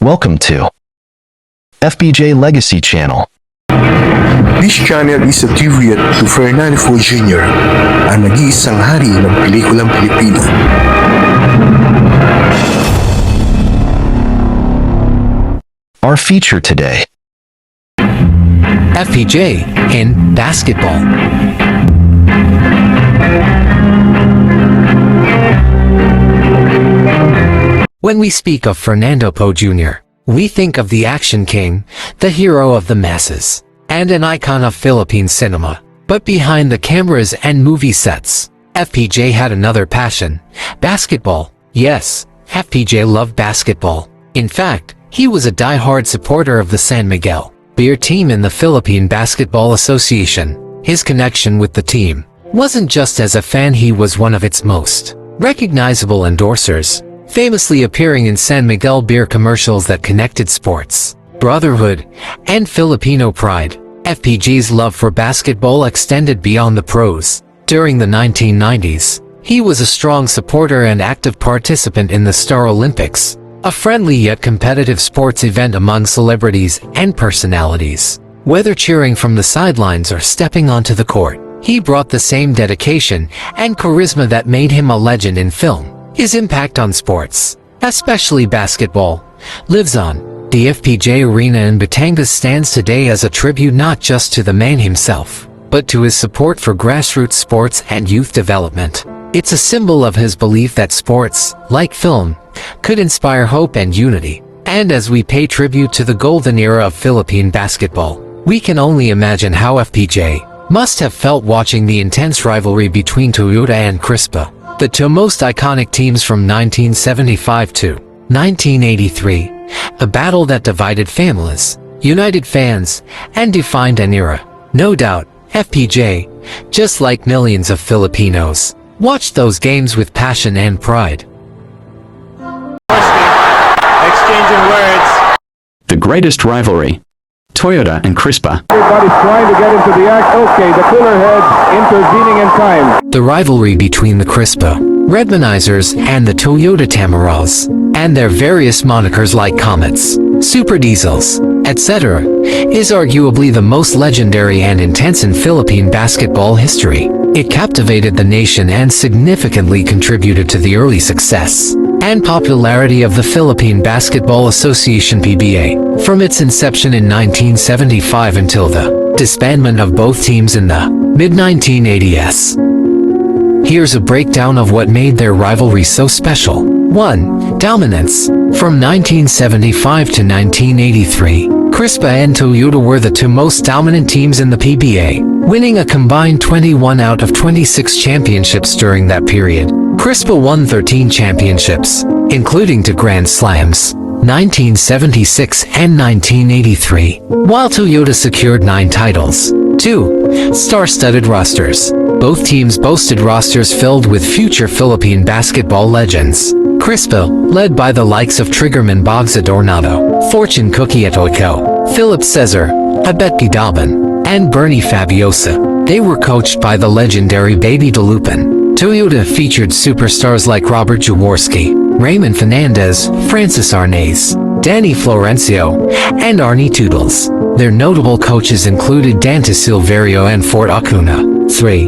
Welcome to FPJ Legacy channel. This channel is a tribute to Fernando Po Jr, ang nag-iisang hari ng pelikulang Filipino. Our feature today: FPJ in basketball. When we speak of Fernando Po Jr., we think of the action king, the hero of the masses, and an icon of Philippine cinema. But behind the cameras and movie sets, FPJ had another passion: basketball. Yes, FPJ loved basketball. In fact, he was a die-hard supporter of the San Miguel beer team in the Philippine Basketball Association. His connection with the team wasn't just as a fan, he was one of its most recognizable endorsers, famously appearing in San Miguel beer commercials that connected sports, brotherhood, and Filipino pride. FPJ's love for basketball extended beyond the pros. During the 1990s, he was a strong supporter and active participant in the Star Olympics, a friendly yet competitive sports event among celebrities and personalities. Whether cheering from the sidelines or stepping onto the court, he brought the same dedication and charisma that made him a legend in film. His impact on sports, especially basketball, lives on. The FPJ Arena in Batangas stands today as a tribute not just to the man himself, but to his support for grassroots sports and youth development. It's a symbol of his belief that sports, like film, could inspire hope and unity. And as we pay tribute to the golden era of Philippine basketball, we can only imagine how FPJ must have felt watching the intense rivalry between Toyota and Crispa, the two most iconic teams from 1975 to 1983, a battle that divided families, united fans, and defined an era. No doubt, FPJ, just like millions of Filipinos, watched those games with passion and pride. Exchanging words. The greatest rivalry, Toyota and Crispa. Everybody's trying to get into the act. Okay, the cooler heads intervening in time. The rivalry between the Crispa, Redmanizers, and the Toyota Tamaras, and their various monikers like Comets, Super Diesels, etc., is arguably the most legendary and intense in Philippine basketball history. It captivated the nation and significantly contributed to the early success and popularity of the Philippine Basketball Association (PBA) from its inception in 1975 until the disbandment of both teams in the mid-1980s. Here's a breakdown of what made their rivalry so special. 1. Dominance. From 1975 to 1983, Crispa and Toyota were the two most dominant teams in the PBA, winning a combined 21 out of 26 championships during that period. Crispa won 13 championships, including two Grand Slams, 1976 and 1983, while Toyota secured 9 titles. 2. Star-studded rosters. Both teams boasted rosters filled with future Philippine basketball legends. Crispa, led by the likes of Triggerman Bogs Adornado, Fortune Cookie Atoico, Philip Cesar, Abet Gidaban, and Bernie Fabiosa. They were coached by the legendary Baby DeLupin. Toyota featured superstars like Robert Jaworski, Raymond Fernandez, Francis Arnaiz, Danny Florencio, and Arnie Toodles. Their notable coaches included Dante Silverio and Fort Acuna. 3.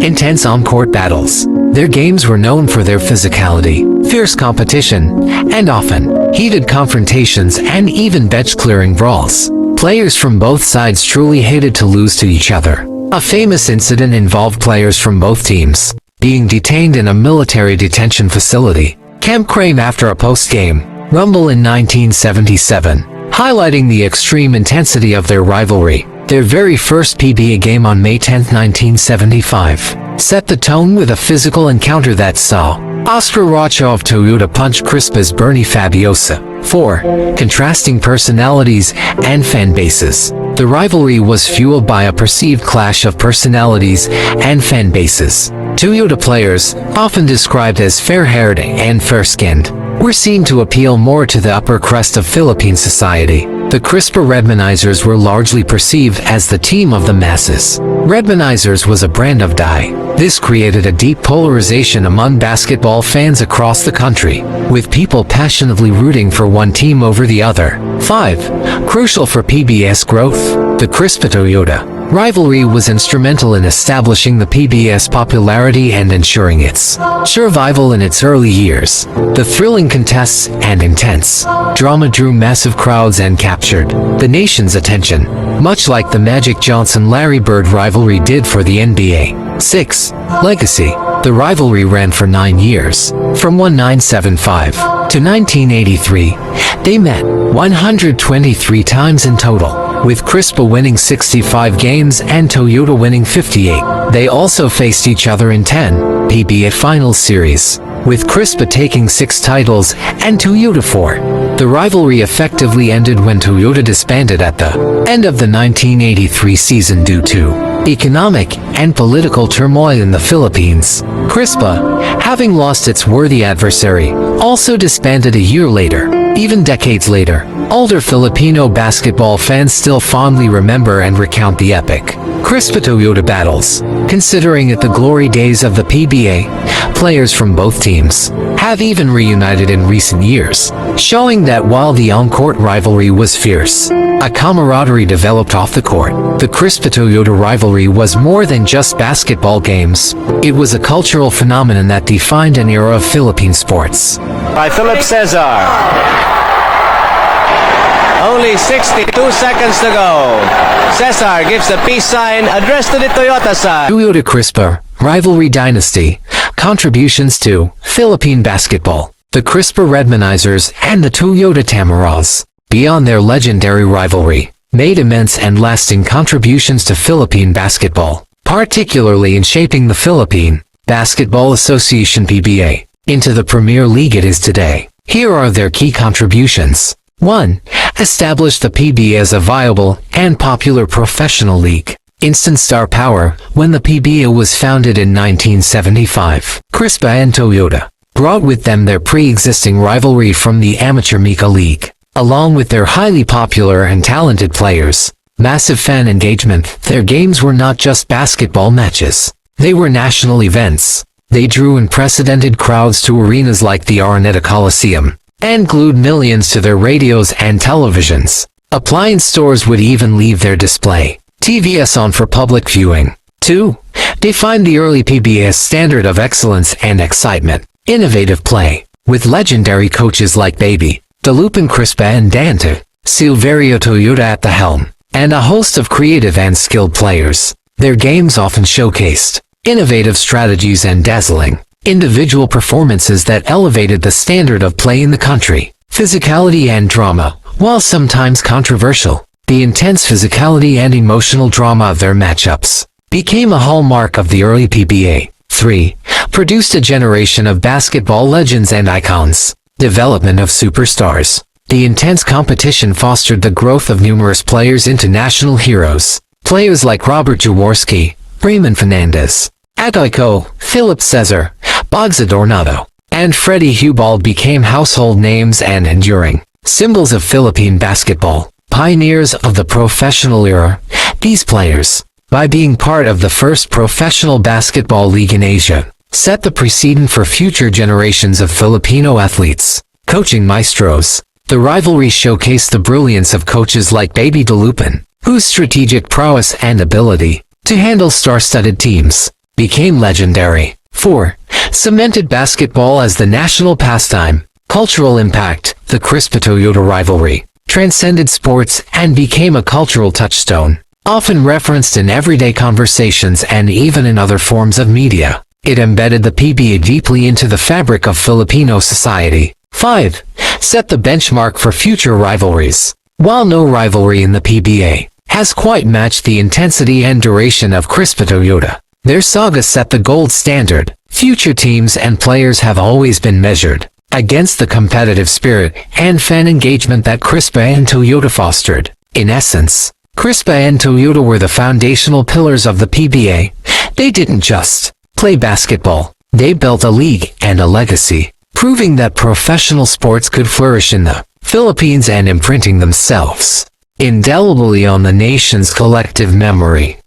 Intense on-court battles. Their games were known for their physicality, fierce competition, and often heated confrontations and even bench-clearing brawls. Players from both sides truly hated to lose to each other. A famous incident involved players from both teams being detained in a military detention facility, Camp Crane, after a post-game rumble in 1977, highlighting the extreme intensity of their rivalry. Their very first PBA game on May 10, 1975, set the tone with a physical encounter that saw Oscar Rocha of Toyota punch Crispa's Bernie Fabiosa. 4. Contrasting personalities and fan bases. The rivalry was fueled by a perceived clash of personalities and fan bases. Toyota players, often described as fair-haired and fair-skinned, were seen to appeal more to the upper crust of Philippine society. The Crispa Redmanizers were largely perceived as the team of the masses. Redmanizers was a brand of dye. This created a deep polarization among basketball fans across the country, with people passionately rooting for one team over the other. 5. Crucial for PBS growth. The Crispa-Toyota rivalry was instrumental in establishing the PBS popularity and ensuring its survival in its early years. The thrilling contests and intense drama drew massive crowds and captured the nation's attention, much like the Magic Johnson-Larry Bird rivalry did for the NBA. 6. Legacy. The rivalry ran for 9 years. From 1975 to 1983, they met 123 times in total, with Crispa winning 65 games and Toyota winning 58. They also faced each other in 10 PBA Finals series, with Crispa taking 6 titles and Toyota 4. The rivalry effectively ended when Toyota disbanded at the end of the 1983 season due to economic and political turmoil in the Philippines. Crispa, having lost its worthy adversary, also disbanded a year later. Even decades later, older Filipino basketball fans still fondly remember and recount the epic Crispa-Toyota battles. Considering it the glory days of the PBA, players from both teams have even reunited in recent years, showing that while the on-court rivalry was fierce, a camaraderie developed off the court. The Crispa-Toyota rivalry was more than just basketball games. It was a cultural phenomenon that defined an era of Philippine sports. By Philip Cesar. Only 62 seconds to go. Cesar gives the peace sign addressed to the Toyota side. Toyota Crispa rivalry dynasty. Contributions to Philippine basketball. The Crispa Redmanizers and the Toyota Tamaras, beyond their legendary rivalry, made immense and lasting contributions to Philippine basketball, particularly in shaping the Philippine Basketball Association PBA into the Premier League it is today. Here are their key contributions. 1. Established the PBA as a viable and popular professional league. Instant star power. When the PBA was founded in 1975, Crispa and Toyota brought with them their pre-existing rivalry from the amateur Mika League, along with their highly popular and talented players. Massive fan engagement. Their games were not just basketball matches. They were national events. They drew unprecedented crowds to arenas like the Araneta Coliseum, and glued millions to their radios and televisions. Appliance stores would even leave their display TVs on for public viewing. 2. Defined the early PBS standard of excellence and excitement. Innovative play. With legendary coaches like Baby Dilupin Crispa and Dante Silverio Toyota at the helm, and a host of creative and skilled players, their games often showcased innovative strategies and dazzling individual performances that elevated the standard of play in the country. Physicality and drama. While sometimes controversial, the intense physicality and emotional drama of their matchups became a hallmark of the early PBA. 3. Produced a generation of basketball legends and icons. Development of superstars. The intense competition fostered the growth of numerous players into national heroes. Players like Robert Jaworski, Raymond Fernandez, Agoico, Philip Cesar, Bogza Dornado, and Freddie Hubald became household names and enduring symbols of Philippine basketball. Pioneers of the professional era. These players, by being part of the first professional basketball league in Asia, set the precedent for future generations of Filipino athletes. Coaching maestros. The rivalry showcased the brilliance of coaches like Baby Dilupin, whose strategic prowess and ability to handle star-studded teams became legendary. 4. Cemented basketball as the national pastime. Cultural impact. The Crispa-Toyota rivalry transcended sports and became a cultural touchstone, often referenced in everyday conversations and even in other forms of media. It embedded the PBA deeply into the fabric of Filipino society. 5. Set the benchmark for future rivalries. While no rivalry in the PBA has quite matched the intensity and duration of Crispa-Toyota, their saga set the gold standard. Future teams and players have always been measured against the competitive spirit and fan engagement that Crispa and Toyota fostered. In essence, Crispa and Toyota were the foundational pillars of the PBA. They didn't just play basketball. They built a league and a legacy, proving that professional sports could flourish in the Philippines and imprinting themselves indelibly on the nation's collective memory.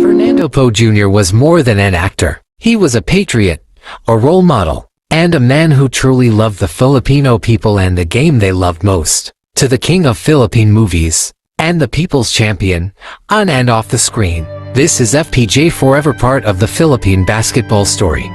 Fernando Po Jr. was more than an actor. He was a patriot, a role model, and a man who truly loved the Filipino people and the game they loved most. To the king of Philippine movies, and the people's champion, on and off the screen, this is FPJ Forever, part of the Philippine basketball story.